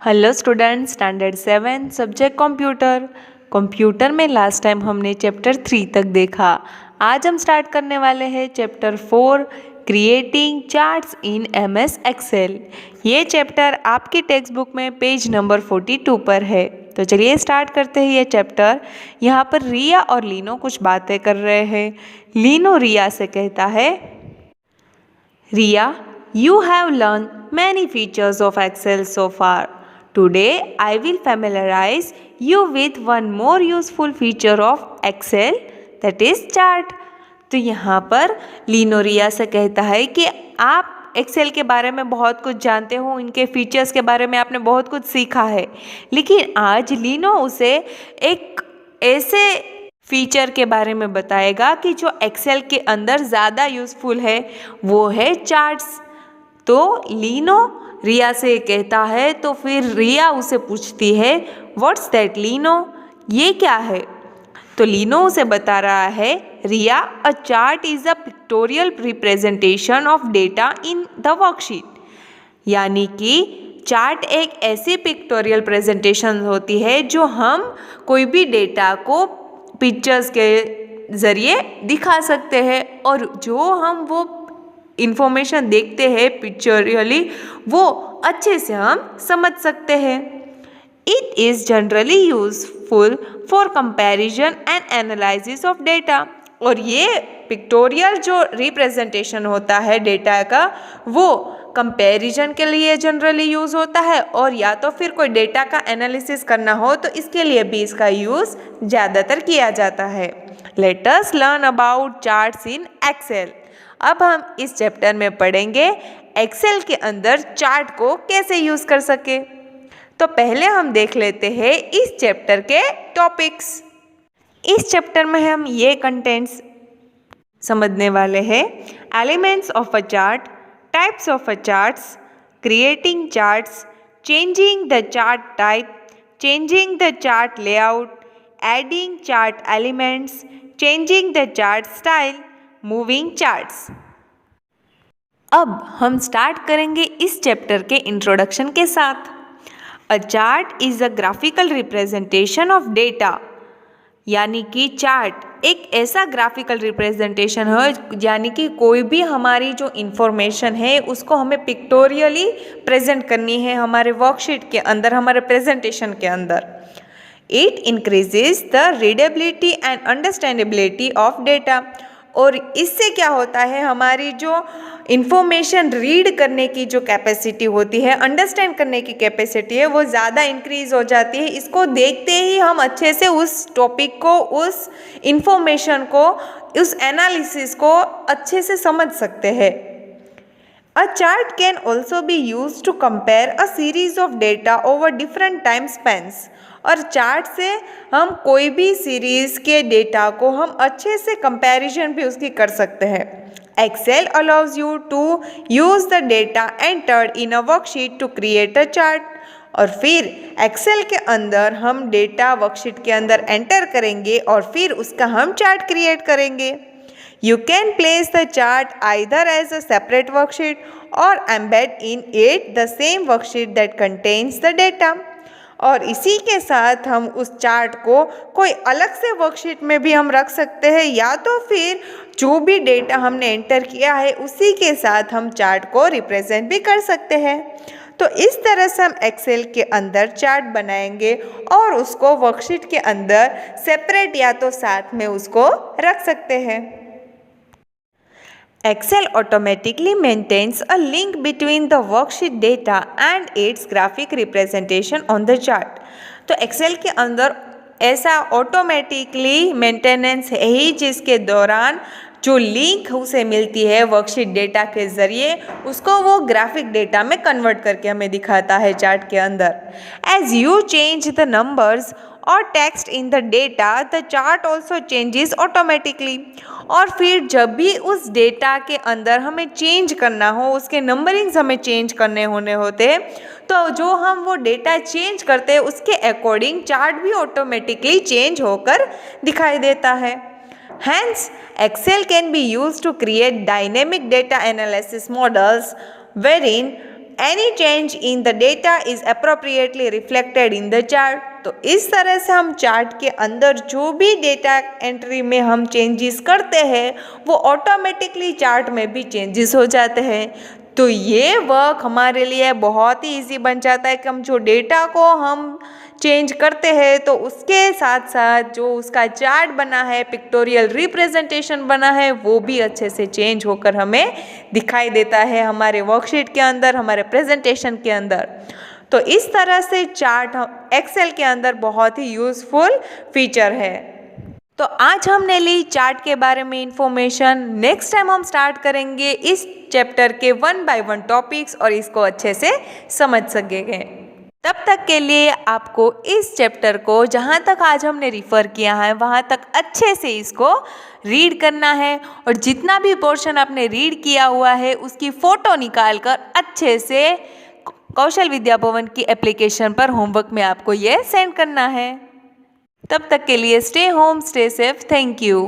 Hello student, standard 7 subject computer. Computer में last time हमने chapter 3 तक देखा। आज हम स्टार्ट करने वाले हैं chapter 4 creating charts in MS Excel. ये चैप्टर आपकी टेक्स्ट बुक में पेज नंबर 42 पर है। तो चलिए स्टार्ट करते हैं ये चैप्टर। यहाँ पर रिया और लीनो कुछ बातें कर रहे हैं। लीनो रिया से कहता है, रिया, you have learned many features of Excel so far. Today, I will familiarize you with one more useful feature of Excel, that is chart. तो यहाँ पर लीनो रिया से कहता है कि आप एक्सेल के बारे में बहुत कुछ जानते हो, इनके फीचर्स के बारे में आपने बहुत कुछ सीखा है, लेकिन आज लीनो उसे एक ऐसे फीचर के बारे में बताएगा कि जो एक्सेल के अंदर ज़्यादा यूज़फुल है, वो है चार्ट्स। तो लीनो रिया से कहता है, तो फिर रिया उसे पूछती है, व्हाट्स दैट लीनो, ये क्या है? तो लीनो उसे बता रहा है, Riya, a chart is a pictorial representation of data in the worksheet. यानी कि चार्ट एक ऐसी पिक्टोरियल प्रेजेंटेशन होती है जो हम कोई भी डेटा को पिक्चर्स के ज़रिए दिखा सकते हैं, और जो हम वो इंफॉर्मेशन देखते हैं पिक्चरियली, वो अच्छे से हम समझ सकते हैं। It is generally useful for comparison and analysis of data. और ये पिक्टोरियल जो रिप्रेजेंटेशन होता है डेटा का, वो कंपैरिजन के लिए जनरली यूज़ होता है, और या तो फिर कोई डेटा का एनालिसिस करना हो तो इसके लिए भी इसका यूज़ ज़्यादातर किया जाता है। Let us learn about charts in Excel. अब हम इस चैप्टर में पढ़ेंगे एक्सेल के अंदर चार्ट को कैसे यूज़ कर सके। तो पहले हम देख लेते हैं इस चैप्टर के टॉपिक्स। इस चैप्टर में हम ये कंटेंट्स समझने वाले हैं, elements of a chart, types of a charts, creating charts, changing the chart type, changing the chart layout, adding chart elements, changing the chart style, moving charts. अब हम स्टार्ट करेंगे इस चैप्टर के इंट्रोडक्शन के साथ। अ chart is a graphical representation of data. यानी कि chart एक ऐसा ग्राफिकल रिप्रेजेंटेशन है, यानी कि कोई भी हमारी जो इन्फॉर्मेशन है उसको हमें पिक्टोरियली प्रेजेंट करनी है हमारे वर्कशीट के अंदर, हमारे प्रेजेंटेशन के अंदर। It increases the readability and understandability of data. और इससे क्या होता है, हमारी जो इन्फॉर्मेशन रीड करने की जो कैपेसिटी होती है, अंडरस्टैंड करने की कैपेसिटी है, वो ज़्यादा इंक्रीज हो जाती है। इसको देखते ही हम अच्छे से उस टॉपिक को, उस इन्फॉर्मेशन को, उस एनालिसिस को अच्छे से समझ सकते हैं। A chart can also be used to compare a series of data over different time spans. और चार्ट से हम कोई भी सीरीज के डेटा को हम अच्छे से कंपैरिजन भी उसकी कर सकते हैं। Excel allows you to use the data entered in a worksheet to create a chart. और फिर एक्सेल के अंदर हम डेटा वर्कशीट के अंदर एंटर करेंगे और फिर उसका हम चार्ट क्रिएट करेंगे। You can place the chart either as a separate worksheet or embed in it the same worksheet that contains the data. और इसी के साथ हम उस चार्ट को कोई अलग से वर्कशीट में भी हम रख सकते हैं, या तो फिर जो भी डेटा हमने एंटर किया है उसी के साथ हम चार्ट को रिप्रेजेंट भी कर सकते हैं। तो इस तरह से हम एक्सेल के अंदर चार्ट बनाएंगे और उसको वर्कशीट के अंदर सेपरेट या तो साथ में उसको रख सकते हैं। Excel automatically maintains a link between the worksheet data and its graphic representation on the chart. तो Excel के अंदर ऐसा ऑटोमेटिकली मेंटेनेंस है ही, जिसके दौरान जो लिंक उसे मिलती है वर्कशीट डेटा के ज़रिए, उसको वो ग्राफिक डेटा में कन्वर्ट करके हमें दिखाता है चार्ट के अंदर। As you change the numbers और text in the data, the chart also changes automatically. और फिर जब भी उस डेटा के अंदर हमें चेंज करना हो, उसके नंबरिंग्स हमें चेंज करने होने होते हैं, तो जो हम वो डेटा चेंज करते हैं उसके अकॉर्डिंग चार्ट भी ऑटोमेटिकली चेंज होकर दिखाई देता है। Hence, Excel can be used to create dynamic data analysis models wherein any change in the data is appropriately reflected in the chart. तो इस तरह से हम चार्ट के अंदर जो भी डेटा एंट्री में हम चेंजेस करते हैं वो ऑटोमेटिकली चार्ट में भी चेंजेस हो जाते हैं। तो ये वर्क हमारे लिए बहुत ही इजी बन जाता है कि हम जो डेटा को हम चेंज करते हैं तो उसके साथ साथ जो उसका चार्ट बना है, पिक्टोरियल रिप्रेजेंटेशन बना है, वो भी अच्छे से चेंज होकर हमें दिखाई देता है हमारे वर्कशीट के अंदर, हमारे प्रेजेंटेशन के अंदर। तो इस तरह से चार्ट एक्सेल के अंदर बहुत ही यूज़फुल फीचर है। तो आज हमने ली चार्ट के बारे में इंफॉर्मेशन। नेक्स्ट टाइम हम स्टार्ट करेंगे इस चैप्टर के 1 बाय 1 टॉपिक्स और इसको अच्छे से समझ सकेंगे। तब तक के लिए आपको इस चैप्टर को जहाँ तक आज हमने रिफ़र किया है वहाँ तक अच्छे से इसको रीड करना है और जितना भी पोर्शन आपने रीड किया हुआ है उसकी फ़ोटो निकाल कर अच्छे से कौशल विद्या भवन की एप्लीकेशन पर होमवर्क में आपको ये सेंड करना है। तब तक के लिए stay home, stay safe. Thank you.